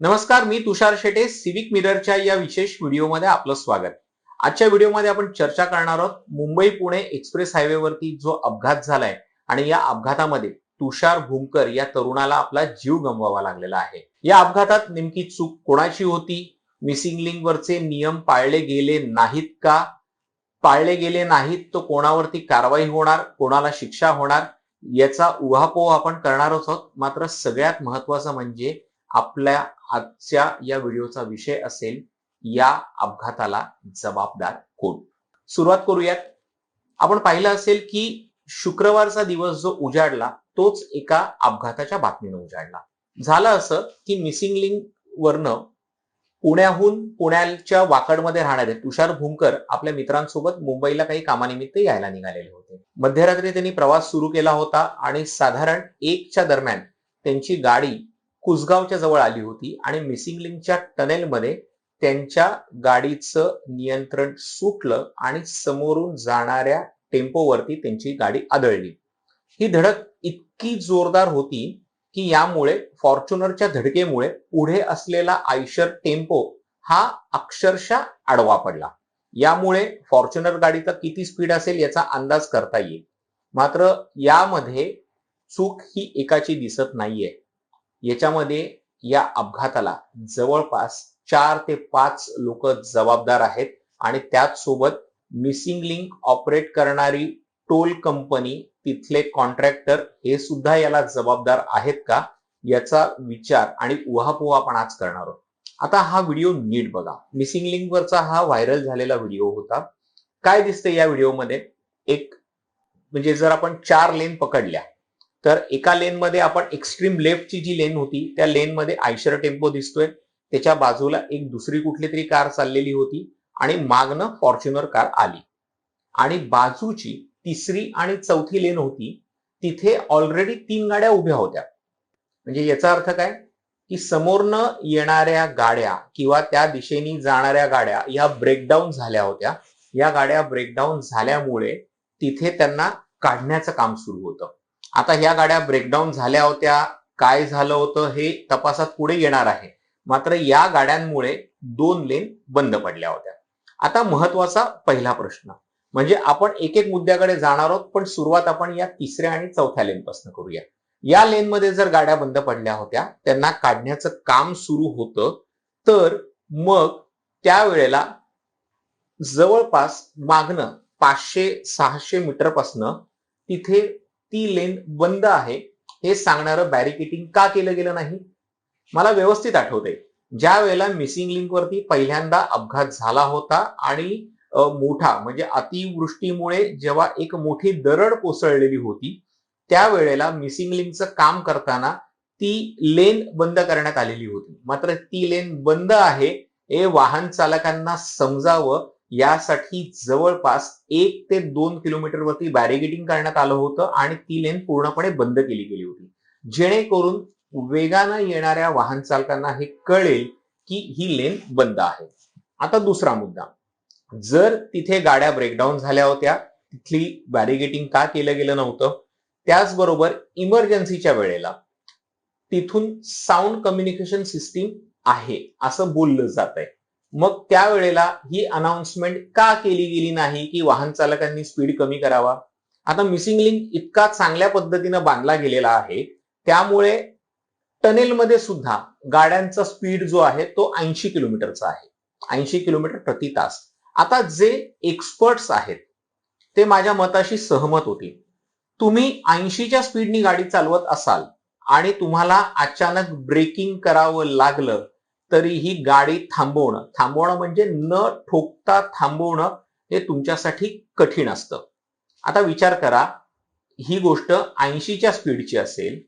नमस्कार, मी तुषार शेटे. सिविक मिररच्या या विशेष व्हिडिओमध्ये आपलं स्वागत. आजच्या व्हिडिओमध्ये आपण चर्चा करणार आहोत मुंबई पुणे एक्सप्रेस हायवेवरती जो अपघात झालाय आणि या अपघातामध्ये तुषार भूमकर या तरुणाला आपला जीव गमवावा लागलेला आहे. या अपघातात नेमकी चूक कोणाची होती? मिसिंग लिंक वरचे नियम पाळले गेले नाहीत का? पाळले गेले नाहीत तर कोणावरती कारवाई होणार, कोणाला शिक्षा होणार, याचा उहापोह आपण करणार आहोत. मात्र सगळ्यात महत्वाचं म्हणजे आपल्या आजच्या या व्हिडिओचा विषय असेल या अपघाताला जबाबदार कोण. सुरुवात करूयात. आपण पाहिलं असेल की शुक्रवारचा दिवस जो उजाडला तोच एका अपघाताच्या बातमीने उजाडला. झालं असं की मिसिंग लिंक वरनं पुण्याहून पुण्याच्या वाकडमध्ये राहणारे तुषार भूमकर आपल्या मित्रांसोबत मुंबईला काही कामानिमित्त यायला निघालेले होते. मध्यरात्री त्यांनी प्रवास सुरू केला होता आणि साधारण 1च्या दरम्यान त्यांची गाडी कुसगावच्या जवळ आली होती आणि मिसिंग लिंकच्या टनेलमध्ये त्यांच्या गाडीचं नियंत्रण सुटलं आणि समोरून जाणाऱ्या टेम्पोवरती त्यांची गाडी आदळली. ही धडक इतकी जोरदार होती की यामुळे फॉर्च्युनरच्या धडकेमुळे पुढे असलेला आयशर टेम्पो हा अक्षरशः आडवा पडला. यामुळे फॉर्च्युनर गाडीचा किती स्पीड असेल याचा अंदाज करता येईल. मात्र यामध्ये चूक ही एकाची दिसत नाहीये. याच्यामध्ये या अपघाताला जवळपास 4 ते 5 लोक जबाबदार आहेत आणि त्याचसोबत मिसिंग लिंक ऑपरेट करणारी टोल कंपनी, तिथले कॉन्ट्रॅक्टर हे सुद्धा याला जबाबदार आहेत का याचा विचार आणि उहापोह आपण आज करणार आहोत. आता हा व्हिडिओ नीट बघा. मिसिंग लिंक वरचा हा व्हायरल झालेला व्हिडिओ होता. काय दिसतंय या व्हिडिओमध्ये? एक म्हणजे जर आपण 4 लेन पकडल्या तर एका लेन मध्ये आपण एक्स्ट्रीम लेफ्टची जी लेन होती त्या लेन मध्ये आयशर टेम्पो दिसतोय. त्याच्या बाजूला एक दुसरी कुठली तरी कार चाललेली होती आणि मागनं फॉर्च्युनर कार आली. आणि बाजूची तिसरी आणि चौथी लेन होती, तिथे ऑलरेडी 3 गाड्या उभ्या होत्या. म्हणजे याचा अर्थ काय की समोरनं येणाऱ्या गाड्या किंवा त्या दिशेने जाणाऱ्या गाड्या या ब्रेकडाऊन झाल्या होत्या. या गाड्या ब्रेकडाऊन झाल्यामुळे तिथे त्यांना काढण्याचं काम सुरू होतं. आता ह्या गाड्या ब्रेकडाऊन झाल्या होत्या, काय झालं होतं हे तपासात पुढे येणार आहे. मात्र या गाड्यांमुळे 2 लेन बंद पडल्या होत्या. आता महत्वाचा पहिला प्रश्न म्हणजे आपण एक एक मुद्द्याकडे जाणार आहोत, पण सुरुवात आपण या तिसऱ्या आणि चौथ्या लेनपासून करूया. या लेनमध्ये जर गाड्या बंद पडल्या होत्या, त्यांना काढण्याचं काम सुरू होतं, तर मग त्यावेळेला जवळपास मागणं 500-600 मीटरपासनं तिथे ती लेन बंद आहे हे सांगणारं बॅरिकेटिंग का केलं गेलं नाही? मला व्यवस्थित आठवतंय, ज्या वेळेला मिसिंग लिंक वरती पहिल्यांदा अपघात झाला होता आणि मोठा म्हणजे अतिवृष्टीमुळे जेव्हा एक मोठी दरड कोसळलेली होती, त्यावेळेला मिसिंग लिंकचं काम करताना ती लेन बंद करण्यात आलेली होती. मात्र ती लेन बंद आहे हे वाहन चालकांना समजावं यासाठी जवळपास 1 ते 2 किलोमीटर वरती बॅरिकेडिंग करण्यात आलं होतं आणि ती लेन पूर्णपणे बंद केली गेली होती, जेणेकरून वेगानं येणाऱ्या वाहन चालकांना हे कळेल की ही लेन बंद आहे. आता दुसरा मुद्दा, जर तिथे गाड्या ब्रेकडाऊन झाल्या होत्या, तिथली बॅरिकेडिंग का केलं गेलं नव्हतं? त्याचबरोबर इमर्जन्सीच्या वेळेला तिथून साऊंड कम्युनिकेशन सिस्टीम आहे असं बोललं जात आहे. मग त्यावेळेला ही अनाउन्समेंट का केली गेली नाही की वाहन चालकांनी स्पीड कमी करावा? आता मिसिंग लिंक इतका चांगल्या पद्धतीनं बांधला गेलेला आहे, त्यामुळे टनेलमध्ये सुद्धा गाड्यांचा स्पीड जो आहे तो 80 किलोमीटरचा आहे, 80 किलोमीटर प्रति तास. आता जे एक्सपर्ट्स आहेत ते माझ्या मताशी सहमत होतील. तुम्ही 80च्या स्पीडनी गाडी चालवत असाल आणि तुम्हाला अचानक ब्रेकिंग करावं लागलं तरीही गाडी थांबवणं म्हणजे न ठोकता थांबवणं हे तुमच्यासाठी कठीण असतं. आता विचार करा, ही गोष्ट 80च्या स्पीडची असेल,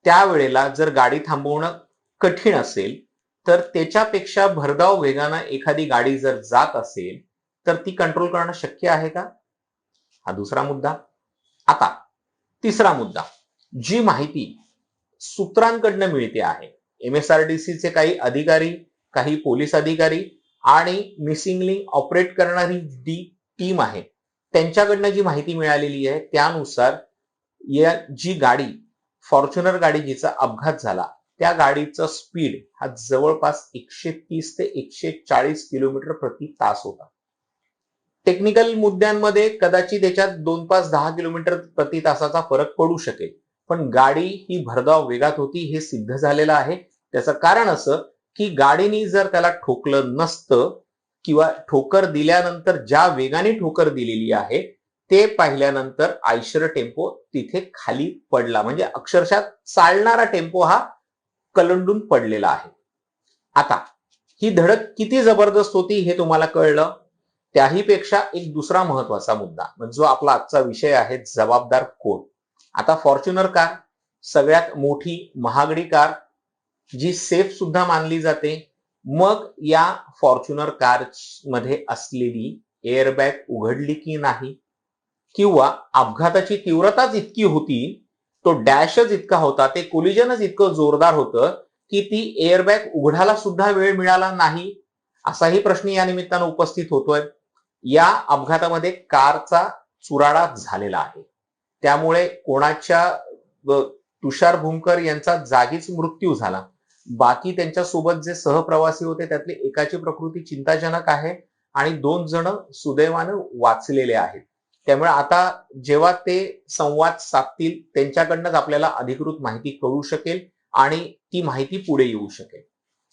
त्यावेळेला जर गाडी थांबवणं कठीण असेल तर त्याच्यापेक्षा भरधाव वेगानं एखादी गाडी जर जात असेल तर ती कंट्रोल करणं शक्य आहे का? हा दुसरा मुद्दा. आता तिसरा मुद्दा, जी माहिती सूत्रांकडनं मिळते आहे, MSRTCचे काही अधिकारी, काही पोलीस अधिकारी आणि मिसिंग लिंक ऑपरेट करणारी जी टीम आहे त्यांच्याकडनं जी माहिती मिळालेली आहे त्यानुसार जी गाडी फॉर्च्युनर गाडी जिचा अपघात झाला त्या गाडीचा स्पीड हा जवळपास 130 ते 140 किलोमीटर प्रति तास होता. टेक्निकल मुद्द्यांमध्ये कदाचित याच्यात 2-5-10 किलोमीटर प्रति तासाचा फरक पडू शकेल, पण गाडी ही भरधाव वेगात होती हे सिद्ध झालेलं आहे. त्याचं कारण असं की गाडीने जर त्याला ठोकलं नसतं किंवा ठोकर दिल्यानंतर ज्या वेगाने ठोकर दिलेली आहे ते पाहिल्यानंतर आयशर टेम्पो तिथे खाली पडला, म्हणजे अक्षरशः चालणारा टेम्पो हा कलंडून पडलेला आहे. आता ही धडक किती जबरदस्त होती हे तुम्हाला कळलं. त्याही पेक्षा एक दुसरा महत्वाचा मुद्दा म्हणजे जो आपला आजचा विषय आहे, जबाबदार कोण. आता फॉर्च्युनर कार सगळ्यात मोठी महागडी कार, जी सेफ सुद्धा मानली जाते. मग या फॉर्च्युनर कार मध्ये असलेली एअरबॅग उघडली की नाही, किंवा अपघाताची तीव्रताच इतकी होती, तो डॅशच इतका होता, ते कोलिजनच इतकं जोरदार होतं की ती एअरबॅग उघडायला सुद्धा वेळ मिळाला नाही, असाही प्रश्न या निमित्तानं उपस्थित होतोय. या अपघातामध्ये कारचा चुराडा झालेला आहे. त्यामुळे कोणाच्या तुषार भुमकर यांचा जागीच मृत्यू झाला. बाकी त्यांच्यासोबत जे सहप्रवासी होते त्यातले एकाची प्रकृती चिंताजनक आहे आणि 2 जण सुदैवानं वाचलेले आहेत. त्यामुळे आता जेव्हा ते संवाद साधतील त्यांच्याकडनंच आपल्याला अधिकृत माहिती कळू शकेल आणि ती माहिती पुढे येऊ शकेल.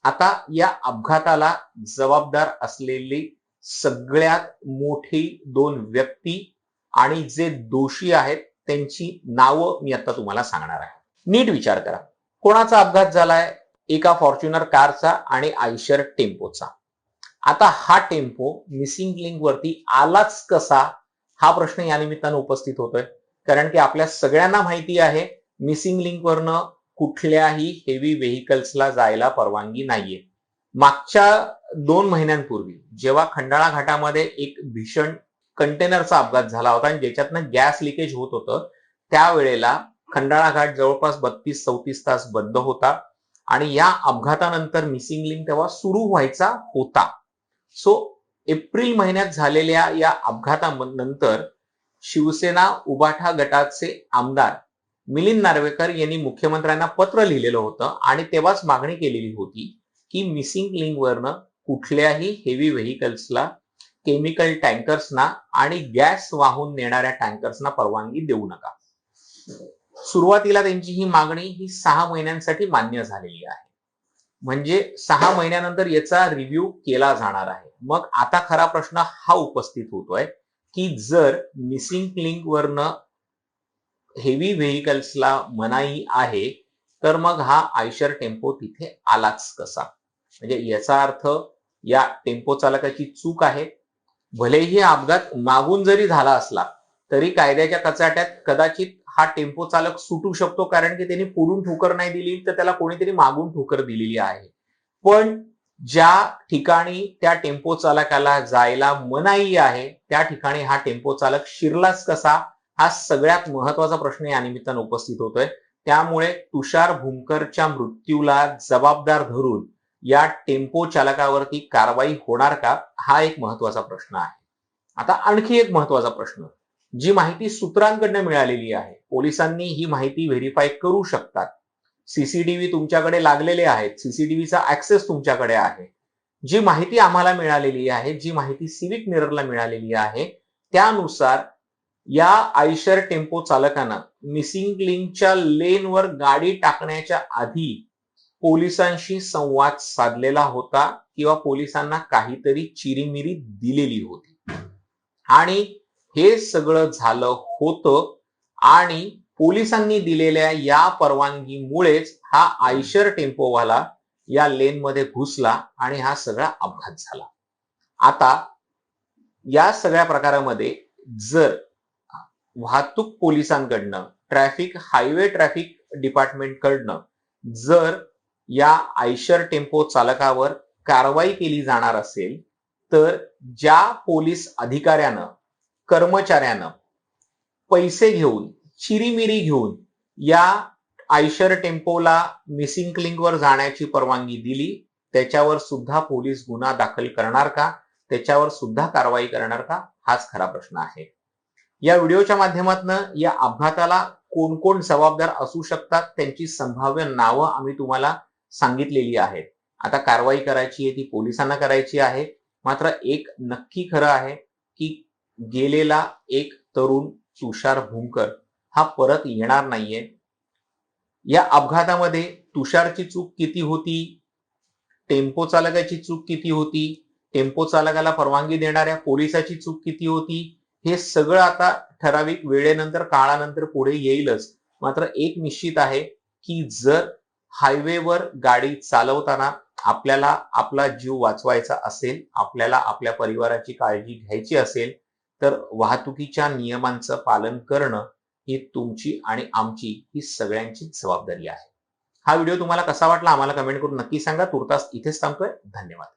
आता या अपघाताला जबाबदार असलेली सगळ्यात मोठी 2 व्यक्ती आणि जे दोषी आहेत त्यांची नावं मी आता तुम्हाला सांगणार आहे. नीट विचार करा, कोणाचा अपघात झालाय? एका फॉर्च्युनर कारचा आणि आयशर टेम्पोचा. आता हा टेम्पो मिसिंग लिंक वरती आलाच कसा, हा प्रश्न या निमित्तानं उपस्थित होतोय. कारण की आपल्या सगळ्यांना माहिती आहे मिसिंग लिंक वरनं कुठल्याही हेवी व्हेकल्सला जायला परवानगी नाहीये. मागच्या 2 महिन्यांपूर्वी जेव्हा खंडाळा घाटामध्ये एक भीषण कंटेनरचा अपघात झाला होता आणि ज्याच्यातनं गॅस लिकेज होत होतं, त्यावेळेला खंडाळा घाट जवळपास 32-34 तास बंद होता आणि या अपघातानंतर मिसिंग लिंक तेव्हा सुरू व्हायचा होता. सो एप्रिल महिन्यात झालेल्या या अपघातानंतर शिवसेना उबाठा गटाचे आमदार मिलिंद नार्वेकर यांनी मुख्यमंत्र्यांना पत्र लिहिलेलं होतं आणि तेव्हाच मागणी केलेली होती की मिसिंग लिंक वरनं कुठल्याही हेवी व्हेकल्सला, केमिकल टँकर्सना आणि गॅस वाहून नेणाऱ्या टँकर्सना परवानगी देऊ नका. सुरुवातीला त्यांची ही मागणी ही 6 महिन्यांसाठी मान्य झालेली आहे. म्हणजे 6 महिन्यानंतर याचा रिव्ह्यू केला जाणार आहे. मग आता खरा प्रश्न हा उपस्थित होतोय की जर मिसिंग लिंक वरनं हेवी व्हेकल्सला मनाई आहे तर मग हा आयशर टेम्पो तिथे आलाच कसा? म्हणजे याचा अर्थ या टेम्पो चालकाची चूक आहे. भलेही अपघात मागून जरी झाला असला तरी कायद्याच्या कचाट्यात कदाचित हा टेम्पो चालक सुटू शकतो, कारण की त्यांनी पुढून ठोकर नाही दिली तर त्याला कोणीतरी मागून ठोकर दिलेली आहे. पण ज्या ठिकाणी त्या टेम्पो चालकाला जायला मनाई आहे त्या ठिकाणी हा टेम्पो चालक शिरलाच कसा, हा सगळ्यात महत्वाचा प्रश्न या निमित्तानं उपस्थित होतोय. त्यामुळे तुषार भुमकरच्या मृत्यूला जबाबदार धरून या टेम्पो चालकावरती कारवाई होणार का, हा एक महत्वाचा प्रश्न आहे. आता आणखी एक महत्वाचा प्रश्न, जी माहिती सूत्रांकडनं मिळालेली आहे, पोलिसांनी ही माहिती व्हेरीफाय करू शकतात. सीसीटीव्ही तुमच्याकडे लागलेले आहेत, सीसीटीव्हीचा ऍक्सेस तुमच्याकडे आहे. जी माहिती आम्हाला मिळालेली आहे, जी माहिती सिविक मिररला मिळालेली आहे, त्यानुसार या आयशर टेम्पो चालकानं मिसिंग लिंकच्या लेनवर गाडी टाकण्याच्या आधी पोलिसांशी संवाद साधलेला होता किंवा पोलिसांना काहीतरी चिरीमिरी दिलेली होती आणि हे सगळं झालं होतं आणि पोलिसांनी दिलेल्या या परवानगीमुळेच हा आयशर टेम्पोवाला या लेनमध्ये घुसला आणि हा सगळा अपघात झाला. आता या सगळ्या प्रकारामध्ये जर वाहतूक पोलिसांकडनं, हायवे ट्रॅफिक डिपार्टमेंटकडनं जर या आयशर टेम्पो चालकावर कारवाई केली जाणार असेल तर ज्या पोलीस अधिकाऱ्यानं, कर्मचाऱ्यानं पैसे घेऊन, चिरीमिरी घेऊन या आयशर टेम्पोला मिसिंग लिंकवर जाण्याची परवानगी दिली, त्याच्यावर सुद्धा पोलीस गुन्हा दाखल करणार का, त्याच्यावर सुद्धा कारवाई करणार का, हाच खरा प्रश्न आहे. या व्हिडिओच्या माध्यमातून या अपघाताला कोण कोण जबाबदार असू शकतात त्यांची संभाव्य नावं आम्ही तुम्हाला सांगितलेली आहेत. आता कारवाई करायची आहे ती पोलिसांना करायची आहे. मात्र एक नक्की खरं आहे की गेलेला एक तरुण तुषार भुंकर हा परत येणार नाहीये. या अपघातामध्ये तुषारची चूक किती होती, टेम्पो चालकाची चूक किती होती, टेम्पो चालकाला परवानगी देणाऱ्या पोलिसाची चूक किती होती, हे सगळं आता ठराविक वेळेनंतर काळानंतर पुढे येईलच. मात्र एक निश्चित आहे की जर हायवेवर गाडी चालवताना आपल्याला आपला जीव वाचवायचा असेल, आपल्याला आपल्या परिवाराची काळजी घ्यायची असेल, तर वाहतुकीच्या नियमांचं पालन करणं ही तुमची आणि आमची ही सगळ्यांची जबाबदारी आहे. हा व्हिडिओ तुम्हाला कसा वाटला आम्हाला कमेंट करून नक्की सांगा. तुर्तास इथेच थांबतोय. धन्यवाद.